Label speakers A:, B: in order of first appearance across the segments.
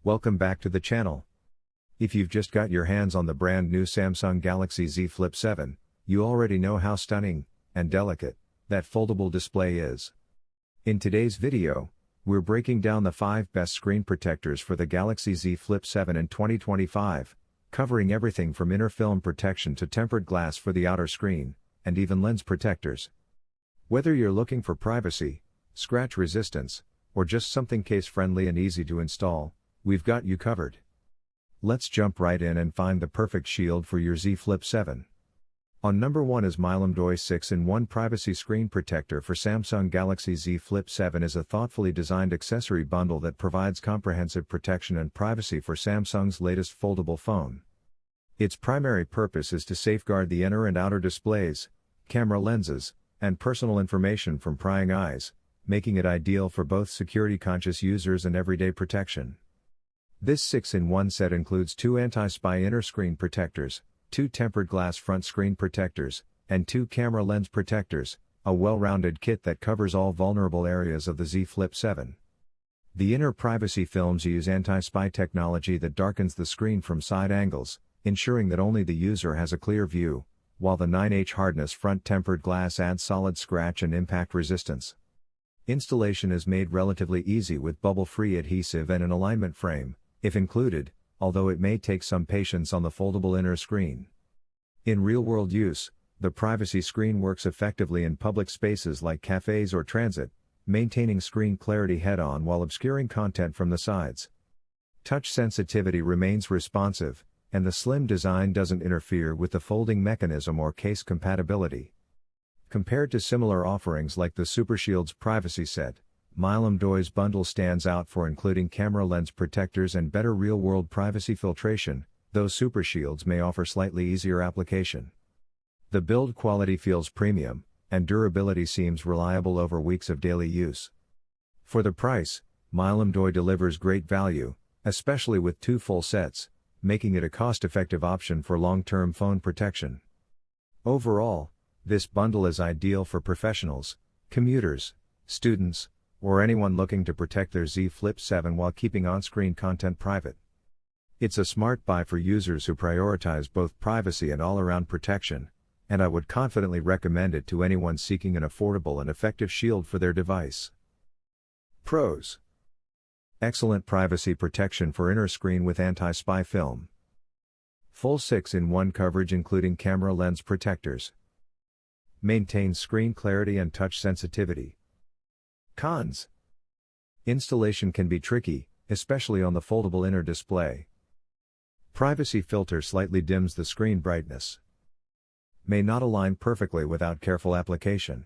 A: Welcome back to the channel. If you've just got your hands on the brand new Samsung Galaxy Z Flip 7, you already know how stunning and delicate that foldable display is. In today's video, we're breaking down the 5 best screen protectors for the Galaxy Z Flip 7 in 2025, covering everything from inner film protection to tempered glass for the outer screen, and even lens protectors. Whether you're looking for privacy, scratch resistance, or just something case-friendly and easy to install, we've got you covered. Let's jump right in and find the perfect shield for your Z Flip 7. On number 1 is Milomdoi 6-in-1 Privacy Screen Protector for Samsung Galaxy Z Flip 7 is a thoughtfully designed accessory bundle that provides comprehensive protection and privacy for Samsung's latest foldable phone. Its primary purpose is to safeguard the inner and outer displays, camera lenses, and personal information from prying eyes, making it ideal for both security-conscious users and everyday protection. This 6-in-1 set includes 2 anti-spy inner screen protectors, 2 tempered glass front screen protectors, and 2 camera lens protectors, a well-rounded kit that covers all vulnerable areas of the Z Flip 7. The inner privacy films use anti-spy technology that darkens the screen from side angles, ensuring that only the user has a clear view, while the 9H hardness front tempered glass adds solid scratch and impact resistance. Installation is made relatively easy with bubble-free adhesive and an alignment frame, if included, although it may take some patience on the foldable inner screen. In real-world use, the privacy screen works effectively in public spaces like cafes or transit, maintaining screen clarity head-on while obscuring content from the sides. Touch sensitivity remains responsive, and the slim design doesn't interfere with the folding mechanism or case compatibility. Compared to similar offerings like the Super Shield's privacy set, Milomdoi's bundle stands out for including camera lens protectors and better real-world privacy filtration, though Super Shields may offer slightly easier application. The build quality feels premium, and durability seems reliable over weeks of daily use. For the price, Milomdoi delivers great value, especially with 2 full sets, making it a cost-effective option for long-term phone protection. Overall, this bundle is ideal for professionals, commuters, students, or anyone looking to protect their Z Flip 7 while keeping on-screen content private. It's a smart buy for users who prioritize both privacy and all-around protection, and I would confidently recommend it to anyone seeking an affordable and effective shield for their device. Pros: excellent privacy protection for inner screen with anti-spy film. Full 6-in-1 coverage including camera lens protectors. Maintains screen clarity and touch sensitivity. Cons: installation can be tricky, especially on the foldable inner display. Privacy filter slightly dims the screen brightness. May not align perfectly without careful application.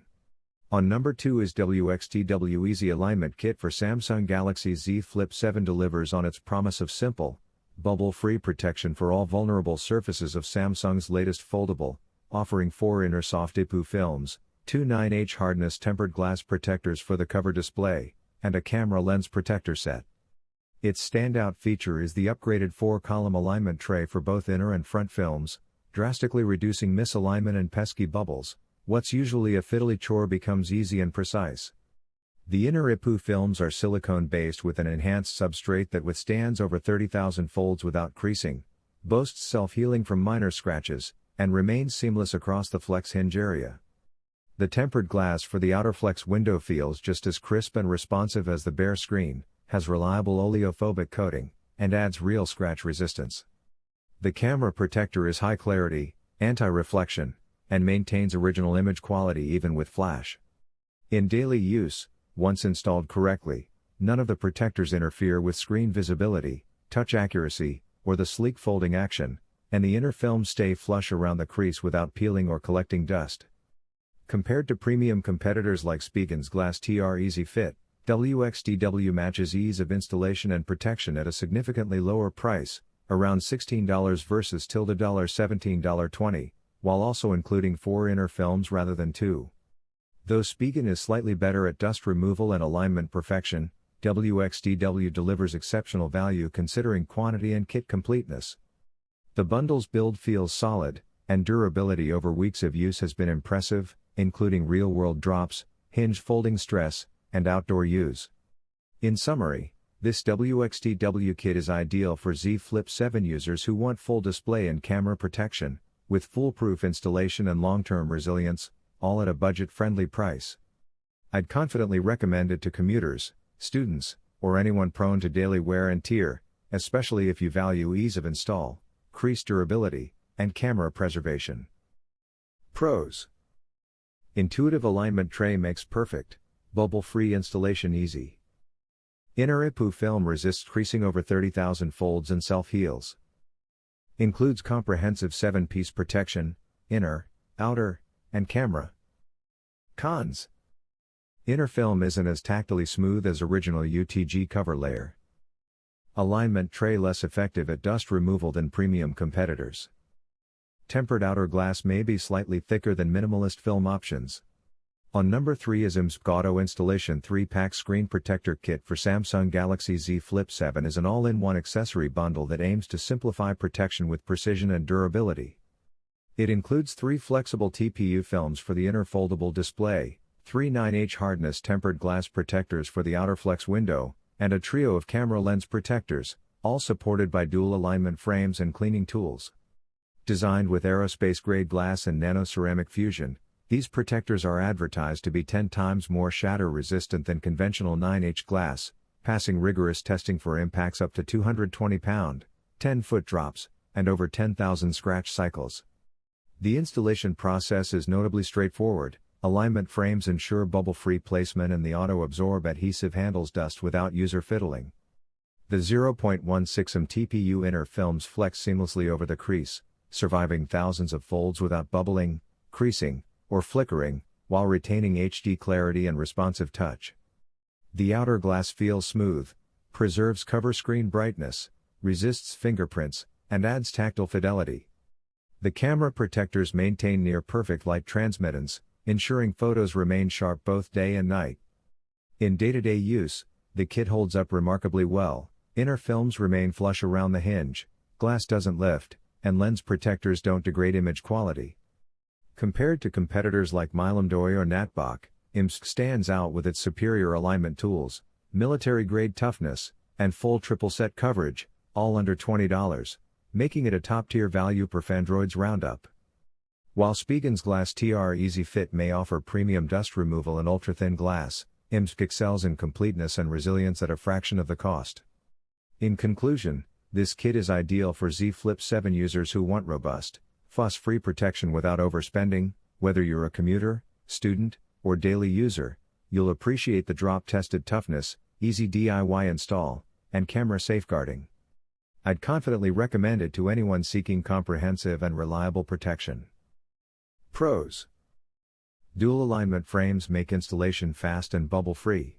A: On number 2 is WXTW Easy Alignment Kit for Samsung Galaxy Z Flip 7 delivers on its promise of simple, bubble-free protection for all vulnerable surfaces of Samsung's latest foldable, offering 4 inner soft IPU films, 2 9H hardness tempered glass protectors for the cover display, and a camera lens protector set. Its standout feature is the upgraded 4-column alignment tray for both inner and front films, drastically reducing misalignment and pesky bubbles. What's usually a fiddly chore becomes easy and precise. The inner IPU films are silicone-based with an enhanced substrate that withstands over 30,000 folds without creasing, boasts self-healing from minor scratches, and remains seamless across the flex hinge area. The tempered glass for the outer flex window feels just as crisp and responsive as the bare screen, has reliable oleophobic coating, and adds real scratch resistance. The camera protector is high clarity, anti-reflection, and maintains original image quality even with flash. In daily use, once installed correctly, none of the protectors interfere with screen visibility, touch accuracy, or the sleek folding action, and the inner films stay flush around the crease without peeling or collecting dust. Compared to premium competitors like Spigen's GlasTR Easy Fit, WXTW matches ease of installation and protection at a significantly lower price, around $16 versus $17.20, while also including 4 inner films rather than 2. Though Spigen is slightly better at dust removal and alignment perfection, WXTW delivers exceptional value considering quantity and kit completeness. The bundle's build feels solid, and durability over weeks of use has been impressive, including real-world drops, hinge folding stress, and outdoor use. In summary, This WXTW kit is ideal for Z Flip 7 users who want full display and camera protection, with foolproof installation and long-term resilience, all at a budget-friendly price. I'd confidently recommend it to commuters, students, or anyone prone to daily wear and tear, especially if you value ease of install, crease durability, and camera preservation. Pros: intuitive alignment tray makes perfect, bubble-free installation easy. Inner IPU film resists creasing over 30,000 folds and self-heals. Includes comprehensive 7-piece protection, inner, outer, and camera. Cons: inner film isn't as tactily smooth as original UTG cover layer. Alignment tray less effective at dust removal than premium competitors. Tempered outer glass may be slightly thicker than minimalist film options. On number 3 is IMBZBK Auto Installation 3-pack Screen Protector Kit for Samsung Galaxy Z Flip 7 is an all-in-one accessory bundle that aims to simplify protection with precision and durability. It includes 3 flexible TPU films for the inner foldable display, 3 9H hardness tempered glass protectors for the outer flex window, and a trio of camera lens protectors, all supported by dual alignment frames and cleaning tools. Designed with aerospace-grade glass and nano-ceramic fusion, these protectors are advertised to be 10 times more shatter-resistant than conventional 9H glass, passing rigorous testing for impacts up to 220-pound, 10-foot drops, and over 10,000 scratch cycles. The installation process is notably straightforward. Alignment frames ensure bubble-free placement and the auto-absorb adhesive handles dust without user fiddling. The 0.16 mm TPU inner films flex seamlessly over the crease, surviving thousands of folds without bubbling, creasing, or flickering, while retaining HD clarity and responsive touch. The outer glass feels smooth, preserves cover screen brightness, resists fingerprints, and adds tactile fidelity. The camera protectors maintain near-perfect light transmittance, ensuring photos remain sharp both day and night. In day-to-day use, the kit holds up remarkably well. Inner films remain flush around the hinge, glass doesn't lift, and lens protectors don't degrade image quality. Compared to competitors like Milomdoi or NatBok, IMBZBK stands out with its superior alignment tools, military-grade toughness, and full triple-set coverage, all under $20, making it a top-tier value per Fandroid's roundup. While Spigen's GlasTR Easy Fit may offer premium dust removal and ultra-thin glass, IMBZBK excels in completeness and resilience at a fraction of the cost. In conclusion, this kit is ideal for Z Flip 7 users who want robust, fuss-free protection without overspending. Whether you're a commuter, student, or daily user, you'll appreciate the drop-tested toughness, easy DIY install, and camera safeguarding. I'd confidently recommend it to anyone seeking comprehensive and reliable protection. Pros: dual alignment frames make installation fast and bubble-free.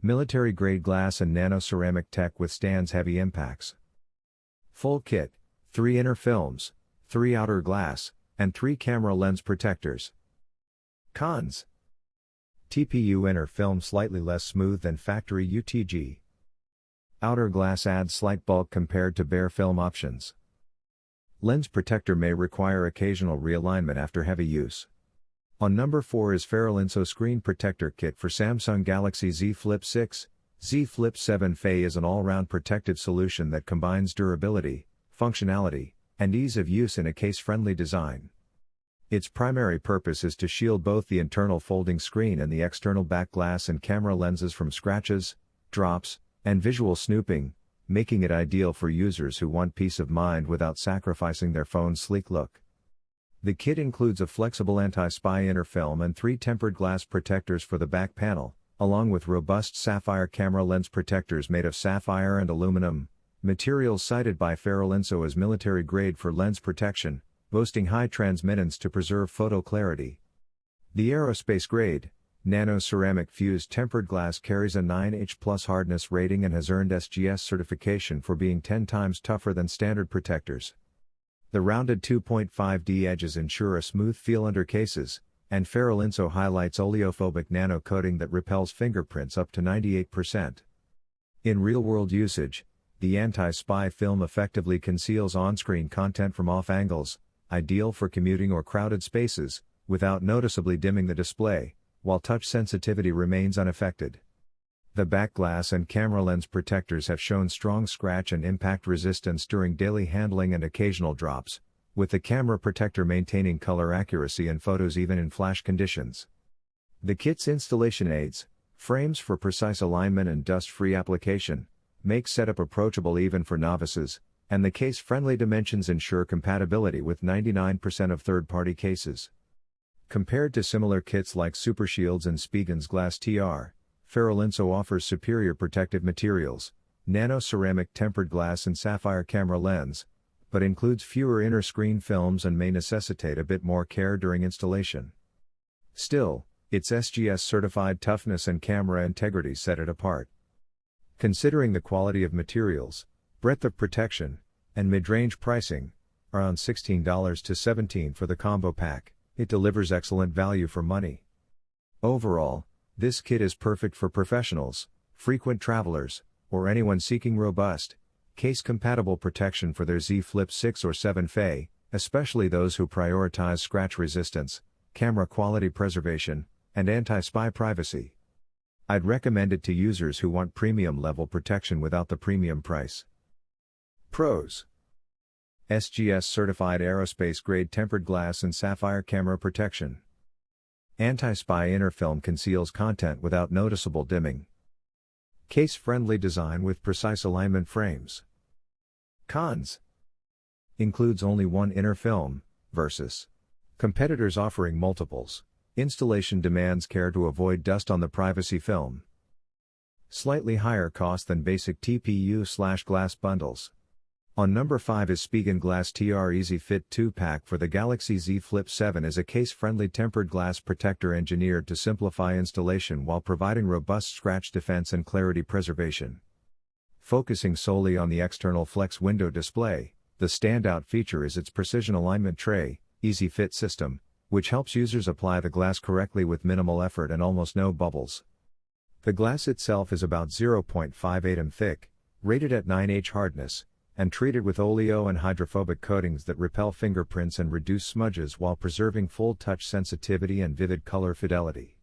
A: Military-grade glass and nano-ceramic tech withstands heavy impacts. Full kit, 3 inner films, 3 outer glass, and 3 camera lens protectors. Cons: TPU inner film slightly less smooth than factory UTG. Outer glass adds slight bulk compared to bare film options. Lens protector may require occasional realignment after heavy use. On number 4 is Feralinso Screen Protector Kit for Samsung Galaxy Z Flip 6. Z Flip 7 Fe is an all-round protective solution that combines durability, functionality, and ease of use in a case-friendly design. Its primary purpose is to shield both the internal folding screen and the external back glass and camera lenses from scratches, drops, and visual snooping, making it ideal for users who want peace of mind without sacrificing their phone's sleek look. The kit includes a flexible anti-spy inner film and 3 tempered glass protectors for the back panel, along with robust sapphire camera lens protectors made of sapphire and aluminum, materials cited by Feralinso as military grade for lens protection, boasting high transmittance to preserve photo clarity. The aerospace grade, nano-ceramic fused tempered glass carries a 9H plus hardness rating and has earned SGS certification for being 10 times tougher than standard protectors. The rounded 2.5D edges ensure a smooth feel under cases, and Feralinso highlights oleophobic nano coating that repels fingerprints up to 98%. In real-world usage, the anti-spy film effectively conceals on-screen content from off angles, ideal for commuting or crowded spaces, without noticeably dimming the display, while touch sensitivity remains unaffected. The back glass and camera lens protectors have shown strong scratch and impact resistance during daily handling and occasional drops, with the camera protector maintaining color accuracy in photos even in flash conditions. The kit's installation aids, frames for precise alignment and dust-free application, make setup approachable even for novices, and the case-friendly dimensions ensure compatibility with 99% of third-party cases. Compared to similar kits like Super Shields and Spigen's GlasTR, Feralinso offers superior protective materials, nano-ceramic tempered glass and sapphire camera lens, but includes fewer inner screen films and may necessitate a bit more care during installation. Still, its SGS-certified toughness and camera integrity set it apart. Considering the quality of materials, breadth of protection, and mid-range pricing, around $16 to $17 for the combo pack, it delivers excellent value for money. Overall, this kit is perfect for professionals, frequent travelers, or anyone seeking robust, case-compatible protection for their Z Flip 6 or 7 Fe, especially those who prioritize scratch resistance, camera quality preservation, and anti-spy privacy. I'd recommend it to users who want premium-level protection without the premium price. Pros: SGS-certified aerospace-grade tempered glass and sapphire camera protection. Anti-spy inner film conceals content without noticeable dimming. Case-friendly design with precise alignment frames. Cons: includes only one inner film, versus competitors offering multiples. Installation demands care to avoid dust on the privacy film. Slightly higher cost than basic TPU/glass bundles. On number 5 is Spigen GlasTR Easy Fit 2-pack for the Galaxy Z Flip 7 is a case-friendly tempered glass protector engineered to simplify installation while providing robust scratch defense and clarity preservation. Focusing solely on the external flex window display, the standout feature is its precision alignment tray, Easy Fit system, which helps users apply the glass correctly with minimal effort and almost no bubbles. The glass itself is about 0.58 mm thick, rated at 9H hardness, and treated with oleo and hydrophobic coatings that repel fingerprints and reduce smudges while preserving full touch sensitivity and vivid color fidelity.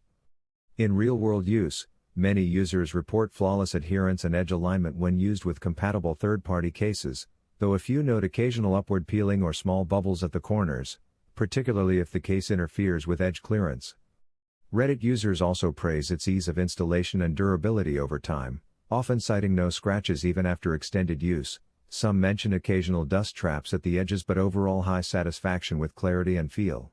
A: In real-world use, many users report flawless adherence and edge alignment when used with compatible third-party cases, though a few note occasional upward peeling or small bubbles at the corners, particularly if the case interferes with edge clearance. Reddit users also praise its ease of installation and durability over time, often citing no scratches even after extended use. Some mention occasional dust traps at the edges but overall high satisfaction with clarity and feel.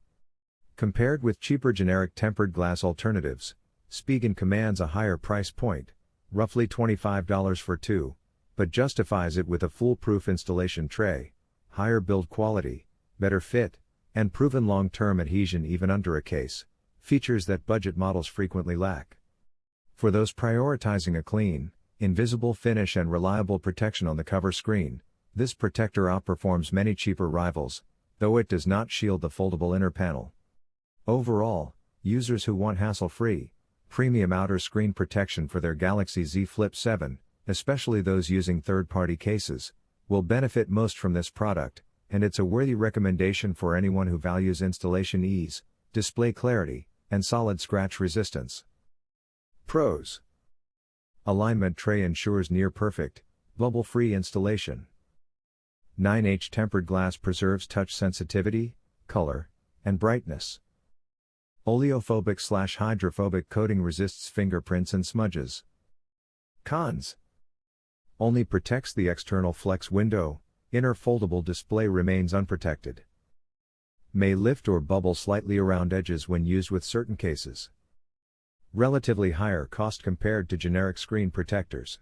A: Compared with cheaper generic tempered glass alternatives, Spigen commands a higher price point, roughly $25 for two, but justifies it with a foolproof installation tray, higher build quality, better fit, and proven long-term adhesion even under a case, features that budget models frequently lack. For those prioritizing a clean, invisible finish and reliable protection on the cover screen, this protector outperforms many cheaper rivals, though it does not shield the foldable inner panel. Overall, users who want hassle-free, premium outer screen protection for their Galaxy Z Flip 7, especially those using third-party cases, will benefit most from this product, and it's a worthy recommendation for anyone who values installation ease, display clarity, and solid scratch resistance. Pros: alignment tray ensures near-perfect, bubble-free installation. 9H tempered glass preserves touch sensitivity, color, and brightness. Oleophobic/hydrophobic coating resists fingerprints and smudges. Cons: only protects the external flex window, inner foldable display remains unprotected. May lift or bubble slightly around edges when used with certain cases. Relatively higher cost compared to generic screen protectors.